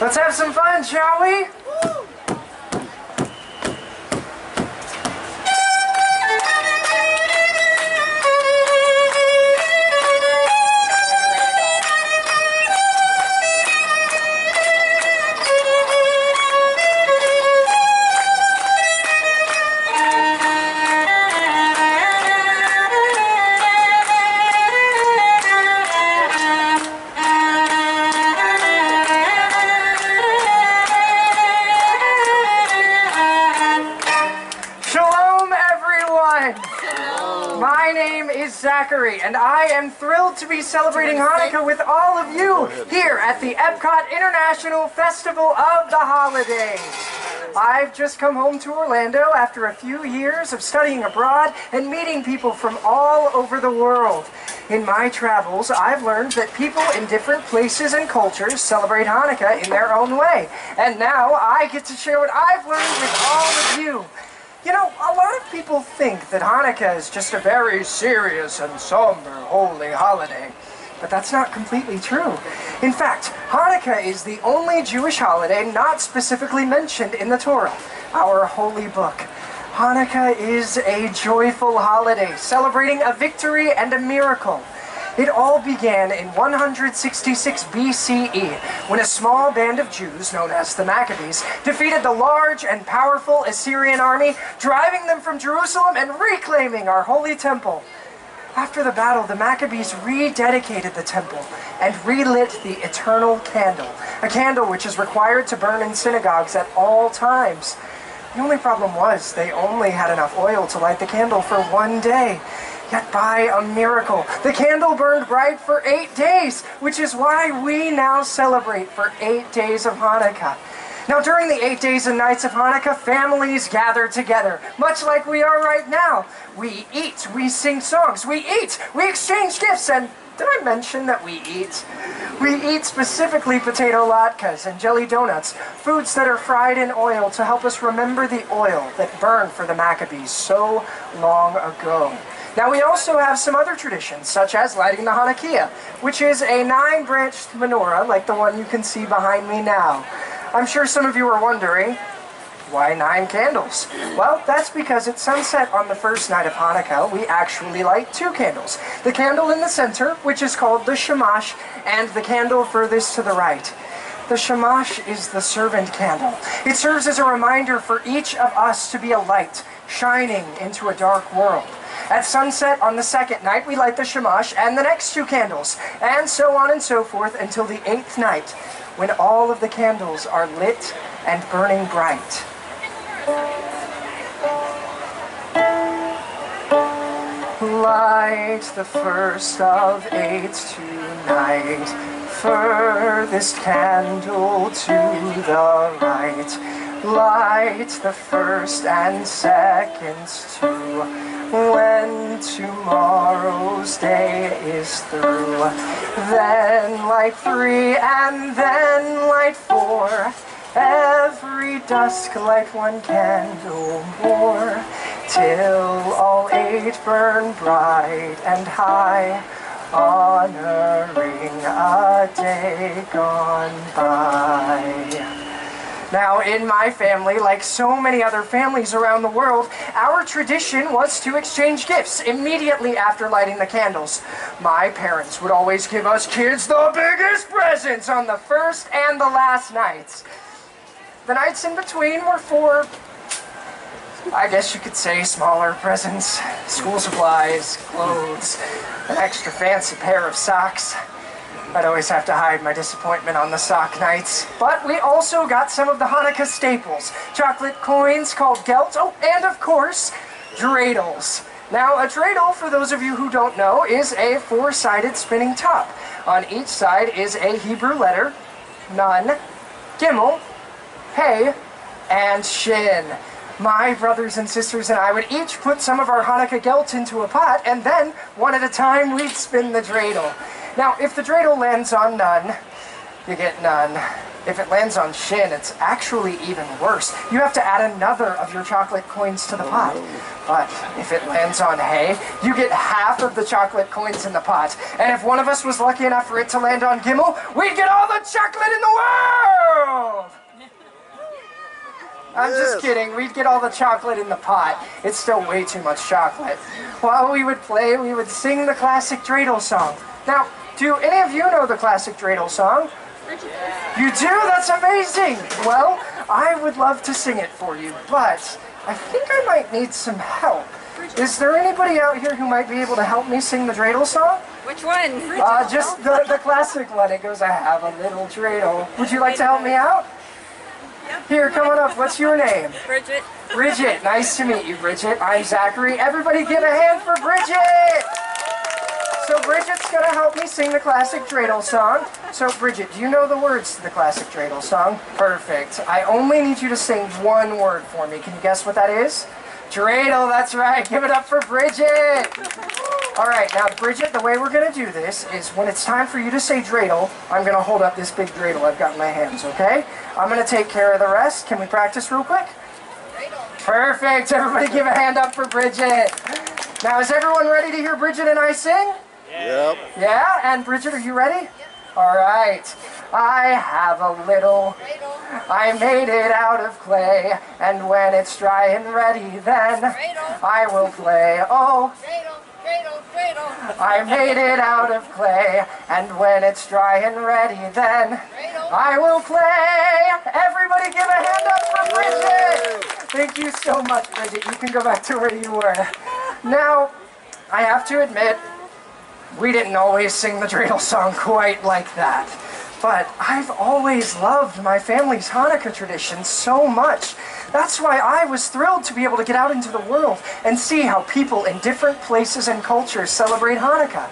Let's have some fun, shall we? My name is Zachary, and I am thrilled to be celebrating Hanukkah with all of you here at the EPCOT International Festival of the Holidays. I've just come home to Orlando after a few years of studying abroad and meeting people from all over the world. In my travels, I've learned that people in different places and cultures celebrate Hanukkah in their own way. And now I get to share what I've learned with all of you. You know, a lot of people think that Hanukkah is just a very serious and somber holy holiday. But that's not completely true. In fact, Hanukkah is the only Jewish holiday not specifically mentioned in the Torah, our holy book. Hanukkah is a joyful holiday, celebrating a victory and a miracle. It all began in 166 BCE, when a small band of Jews, known as the Maccabees, defeated the large and powerful Assyrian army, driving them from Jerusalem and reclaiming our holy temple. After the battle, the Maccabees rededicated the temple and relit the eternal candle, a candle which is required to burn in synagogues at all times. The only problem was they only had enough oil to light the candle for one day. Yet by a miracle, the candle burned bright for 8 days, which is why we now celebrate for 8 days of Hanukkah. Now, during the 8 days and nights of Hanukkah, families gather together, much like we are right now. We eat, we sing songs, we eat, we exchange gifts, and did I mention that we eat? We eat specifically potato latkes and jelly donuts, foods that are fried in oil to help us remember the oil that burned for the Maccabees so long ago. Now, we also have some other traditions, such as lighting the Hanukkah, which is a 9-branched menorah like the one you can see behind me now. I'm sure some of you are wondering, why 9 candles? Well, that's because at sunset on the first night of Hanukkah, we actually light 2 candles. The candle in the center, which is called the shamash, and the candle furthest to the right. The shamash is the servant candle. It serves as a reminder for each of us to be a light, shining into a dark world. At sunset on the second night, we light the shamash and the next 2 candles, and so on and so forth until the 8th night, when all of the candles are lit and burning bright. Light the first of 8 tonight, furthest candle to the right. Light the first and seconds too, when tomorrow's day is through. Then light 3 and then light 4. Every dusk light 1 candle more, till all 8 burn bright and high, honoring a day gone by. Now, in my family, like so many other families around the world, our tradition was to exchange gifts immediately after lighting the candles. My parents would always give us kids the biggest presents on the first and the last nights. The nights in between were for, I guess you could say, smaller presents. School supplies, clothes, an extra fancy pair of socks. I'd always have to hide my disappointment on the sock nights. But we also got some of the Hanukkah staples. Chocolate coins called gelt, oh, and of course, dreidels. Now, a dreidel, for those of you who don't know, is a 4-sided spinning top. On each side is a Hebrew letter, Nun, Gimel, Hey, and Shin. My brothers and sisters and I would each put some of our Hanukkah gelt into a pot, and then, one at a time, we'd spin the dreidel. Now, if the dreidel lands on Nun, you get none. If it lands on Shin, it's actually even worse. You have to add another of your chocolate coins to the pot. But if it lands on Hay, you get half of the chocolate coins in the pot. And if one of us was lucky enough for it to land on Gimel, we'd get all the chocolate in the world! I'm just kidding. We'd get all the chocolate in the pot. It's still way too much chocolate. While we would play, we would sing the classic dreidel song. Now, do any of you know the classic dreidel song? You do? That's amazing! Well, I would love to sing it for you, but I think I might need some help. Is there anybody out here who might be able to help me sing the dreidel song? Which one? Just the classic one. It goes, I have a little dreidel. Would you like to help me out? Here, come on up. What's your name? Bridget. Bridget. Nice to meet you, Bridget. I'm Zachary. Everybody give a hand for Bridget! So Bridget's going to help me sing the classic dreidel song. So Bridget, do you know the words to the classic dreidel song? Perfect. I only need you to sing one word for me. Can you guess what that is? Dreidel, that's right. Give it up for Bridget. All right, now Bridget, the way we're going to do this is when it's time for you to say dreidel, I'm going to hold up this big dreidel I've got in my hands, okay? I'm going to take care of the rest. Can we practice real quick? Perfect. Everybody give a hand up for Bridget. Now, is everyone ready to hear Bridget and I sing? Yep. Yeah? And Bridget, are you ready? Yep. All right. I have a little, I made it out of clay, and when it's dry and ready, then I will play. Oh, I made it out of clay, and when it's dry and ready, then I will play. Everybody give a hand up for Bridget. Thank you so much, Bridget. You can go back to where you were. Now, I have to admit, we didn't always sing the dreidel song quite like that. But I've always loved my family's Hanukkah tradition so much. That's why I was thrilled to be able to get out into the world and see how people in different places and cultures celebrate Hanukkah.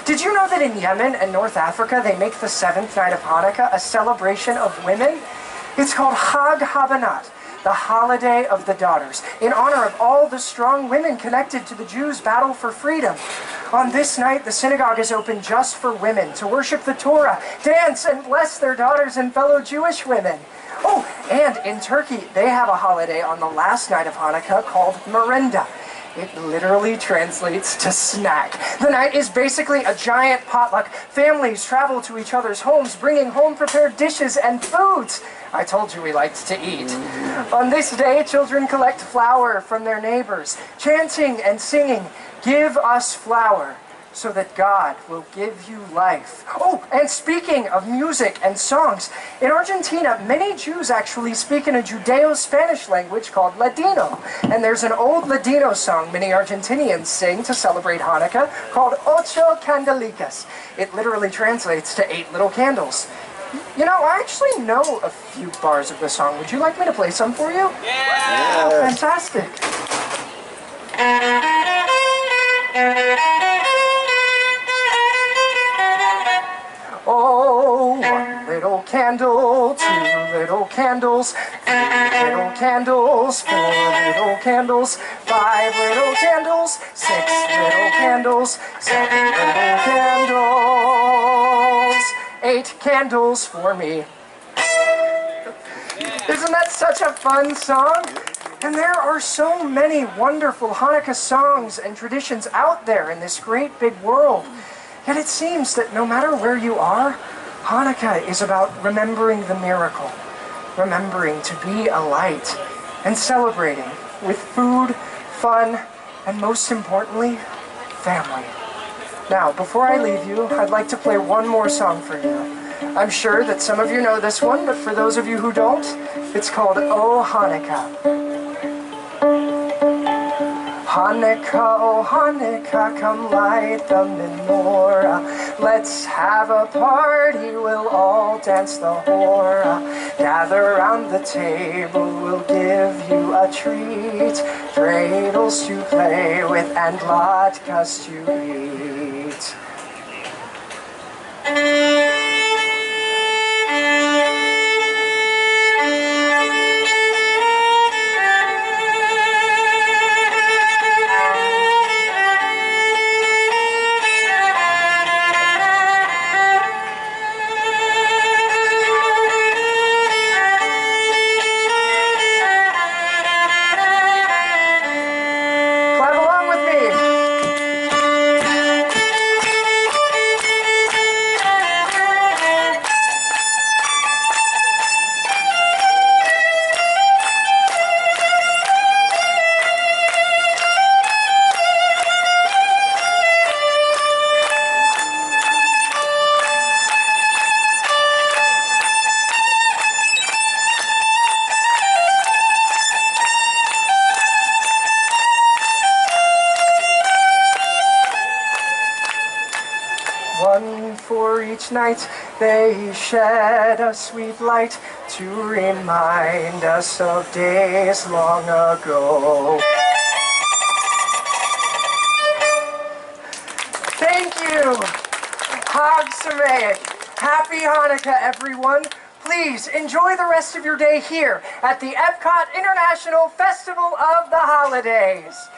Did you know that in Yemen and North Africa they make the 7th night of Hanukkah a celebration of women? It's called Hag Habanat, the holiday of the daughters, in honor of all the strong women connected to the Jews' battle for freedom. On this night, the synagogue is open just for women to worship the Torah, dance, and bless their daughters and fellow Jewish women. Oh, and in Turkey, they have a holiday on the last night of Hanukkah called Merenda. It literally translates to snack. The night is basically a giant potluck. Families travel to each other's homes, bringing home-prepared dishes and foods. I told you we liked to eat. On this day, children collect flour from their neighbors, chanting and singing, "Give us flour, so that God will give you life." Oh, and speaking of music and songs, in Argentina, many Jews actually speak in a Judeo-Spanish language called Ladino. And there's an old Ladino song many Argentinians sing to celebrate Hanukkah called Ocho Candelicas. It literally translates to 8 little candles. You know, I actually know a few bars of the song. Would you like me to play some for you? Yeah! Oh, fantastic. Oh, 1 little candle, 2 little candles, 3 little candles, 4 little candles, 5 little candles, 6 little candles, 7 little candles, 8 candles for me. Isn't that such a fun song? And there are so many wonderful Hanukkah songs and traditions out there in this great big world. Yet it seems that no matter where you are, Hanukkah is about remembering the miracle, remembering to be a light, and celebrating with food, fun, and most importantly, family. Now, before I leave you, I'd like to play one more song for you. I'm sure that some of you know this one, but for those of you who don't, it's called Oh Hanukkah. Hanukkah, oh Hanukkah, come light the menorah. Let's have a party, we'll all dance the hora. Gather around the table, we'll give you a treat. Dreidels to play with and latkes to eat. each night they shed a sweet light to remind us of days long ago. Thank you! Hag Sameach. Happy Hanukkah, everyone. Please enjoy the rest of your day here at the EPCOT International Festival of the Holidays.